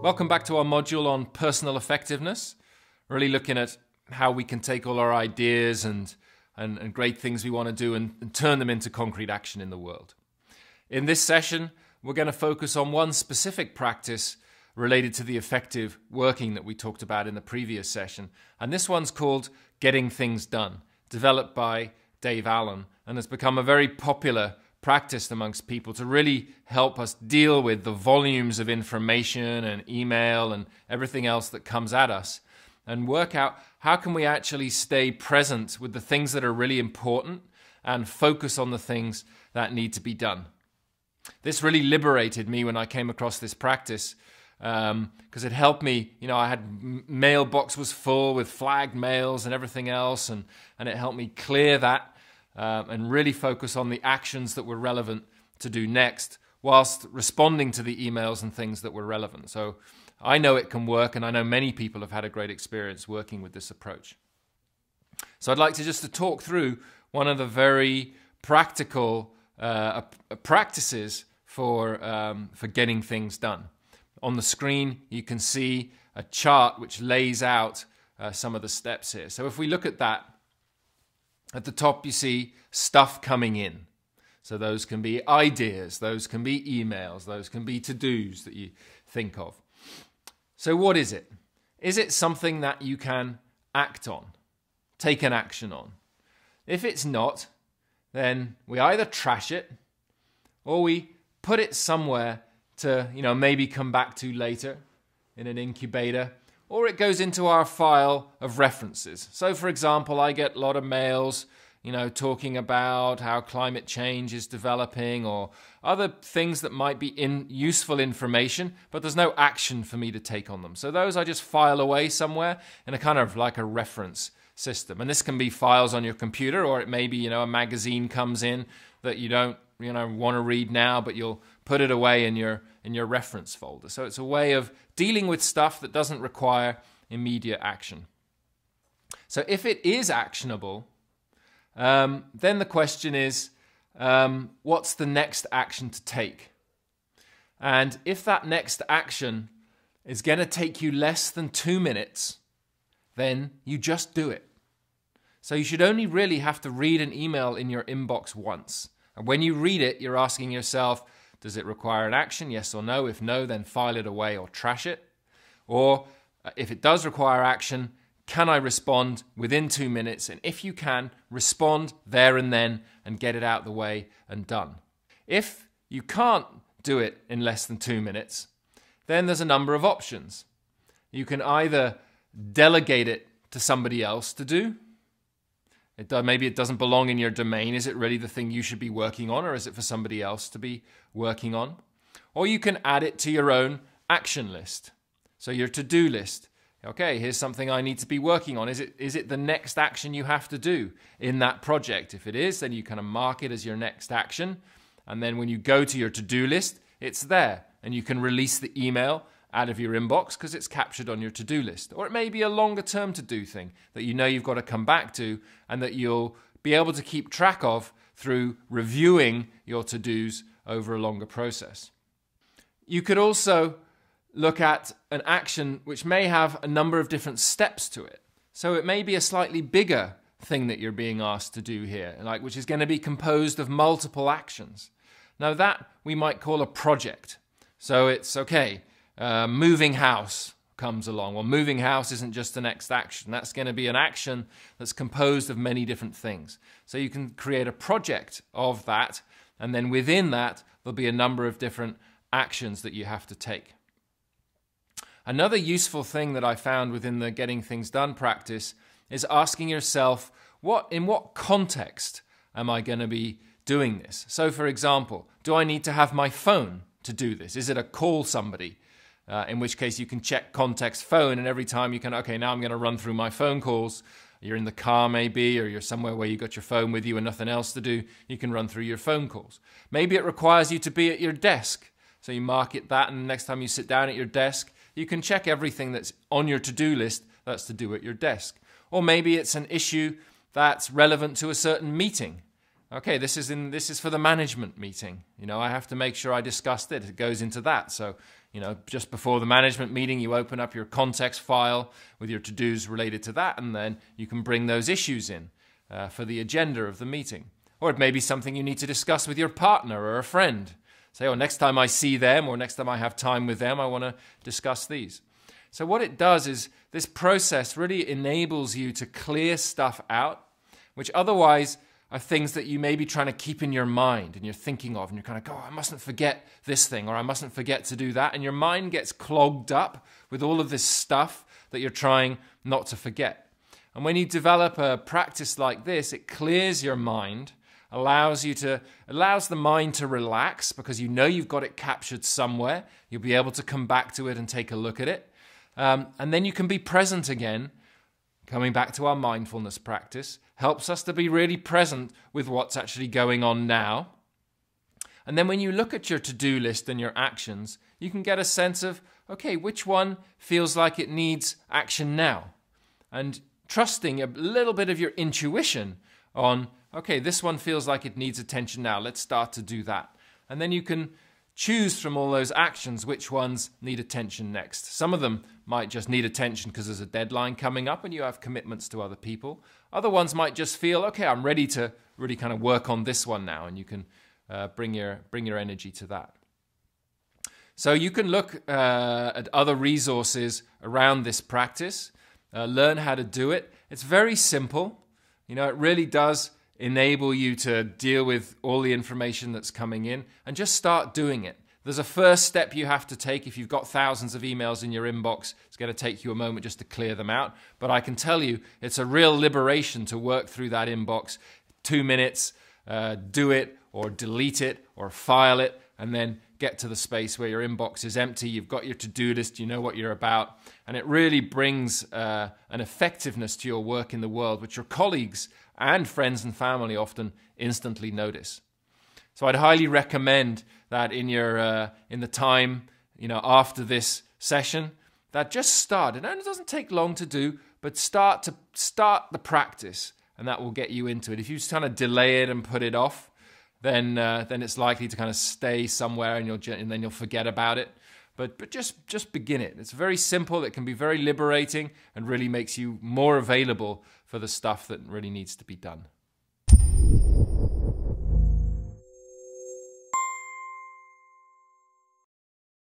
Welcome back to our module on personal effectiveness, really looking at how we can take all our ideas and great things we want to do and turn them into concrete action in the world. In this session, we're going to focus on one specific practice related to the effective working that we talked about in the previous session. And this one's called Getting Things Done, developed by Dave Allen, and has become a very popular practice amongst people to really help us deal with the volumes of information and email and everything else that comes at us, and work out how can we actually stay present with the things that are really important and focus on the things that need to be done. This really liberated me when I came across this practice, because it helped me. I had mailbox was full with flagged mails and everything else, and it helped me clear that and really focus on the actions that were relevant to do next, whilst responding to the emails and things that were relevant. So I know it can work, and I know many people have had a great experience working with this approach. So I'd like to talk through one of the very practical practices for getting things done. On the screen, you can see a chart which lays out some of the steps here. So if we look at that, at the top you see stuff coming in. So those can be ideas, those can be emails, those can be to-dos that you think of. So what is it? Is it something that you can act on, take an action on? If it's not, then we either trash it or we put it somewhere to, maybe come back to later in an incubator, or it goes into our file of references. So for example, I get a lot of mails, talking about how climate change is developing or other things that might be useful information, but there's no action for me to take on them. So those I just file away somewhere in a kind of like a reference system. And this can be files on your computer, or it may be, a magazine comes in that you don't, want to read now, but you'll put it away in your reference folder. So it's a way of dealing with stuff that doesn't require immediate action. So if it is actionable, then the question is, what's the next action to take? And if that next action is going to take you less than 2 minutes, then you just do it. So you should only really have to read an email in your inbox once. And when you read it, you're asking yourself, does it require an action? Yes or no? If no, then file it away or trash it. Or if it does require action, can I respond within 2 minutes? And if you can, respond there and then and get it out the way and done. If you can't do it in less than 2 minutes, then there's a number of options. You can either delegate it to somebody else to do. Maybe it doesn't belong in your domain. Is it really the thing you should be working on, or is it for somebody else to be working on? Or you can add it to your own action list. So your to-do list. Okay, here's something I need to be working on. Is it the next action you have to do in that project? If it is, then you kind of mark it as your next action. And then when you go to your to-do list, it's there. And you can release the email out of your inbox because it's captured on your to-do list. Or it may be a longer term to-do thing that you've got to come back to and that you'll be able to keep track of through reviewing your to-dos over a longer process. You could also look at an action which may have a number of different steps to it. So it may be a slightly bigger thing that you're being asked to do here, which is going to be composed of multiple actions. Now that we might call a project. So it's okay. Moving house comes along. Well, moving house isn't just the next action. That's going to be an action that's composed of many different things. So you can create a project of that, and then within that, there'll be a number of different actions that you have to take. Another useful thing that I found within the Getting Things Done practice is asking yourself, in what context am I going to be doing this? So, for example, do I need to have my phone to do this? Is it a call somebody? In which case you can check context phone, and every time you can, okay, now I'm going to run through my phone calls. You're in the car maybe, or you're somewhere where you got your phone with you and nothing else to do. You can run through your phone calls. Maybe it requires you to be at your desk. So you mark it that, and the next time you sit down at your desk, you can check everything that's on your to-do list that's to do at your desk. Or maybe it's an issue that's relevant to a certain meeting. Okay, this is for the management meeting. I have to make sure I discussed it. It goes into that. So, Just before the management meeting, you open up your context file with your to-dos related to that, and then you can bring those issues in for the agenda of the meeting. Or it may be something you need to discuss with your partner or a friend. Say, next time I see them or next time I have time with them, I want to discuss these. So what it does is this process really enables you to clear stuff out, which otherwise are things that you may be trying to keep in your mind and you're thinking of, and you're kind of I mustn't forget this thing, or I mustn't forget to do that. And your mind gets clogged up with all of this stuff that you're trying not to forget. And when you develop a practice like this, it clears your mind, allows the mind to relax because you've got it captured somewhere. You'll be able to come back to it and take a look at it. And then you can be present again. Coming back to our mindfulness practice helps us to be really present with what's actually going on now. And then when you look at your to-do list and your actions, you can get a sense of, which one feels like it needs action now? And trusting a little bit of your intuition on, this one feels like it needs attention now. Let's start to do that. And then you can choose from all those actions which ones need attention next. Some of them might just need attention because there's a deadline coming up and you have commitments to other people. Other ones might just feel, I'm ready to really kind of work on this one now, and you can bring your energy to that. So you can look at other resources around this practice, learn how to do it. It's very simple. It really does enable you to deal with all the information that's coming in and just start doing it. There's a first step you have to take. If you've got thousands of emails in your inbox, it's going to take you a moment just to clear them out. But I can tell you, it's a real liberation to work through that inbox. 2 minutes, do it or delete it or file it, and then get to the space where your inbox is empty. You've got your to-do list, you know what you're about. And it really brings an effectiveness to your work in the world, which your colleagues and friends and family often instantly notice. So I'd highly recommend that in the time after this session, that just start. And it doesn't take long to do, but start the practice, and that will get you into it. If you just kind of delay it and put it off, then it's likely to kind of stay somewhere, and then you'll forget about it. But just begin it. It's very simple. It can be very liberating and really makes you more available for the stuff that really needs to be done.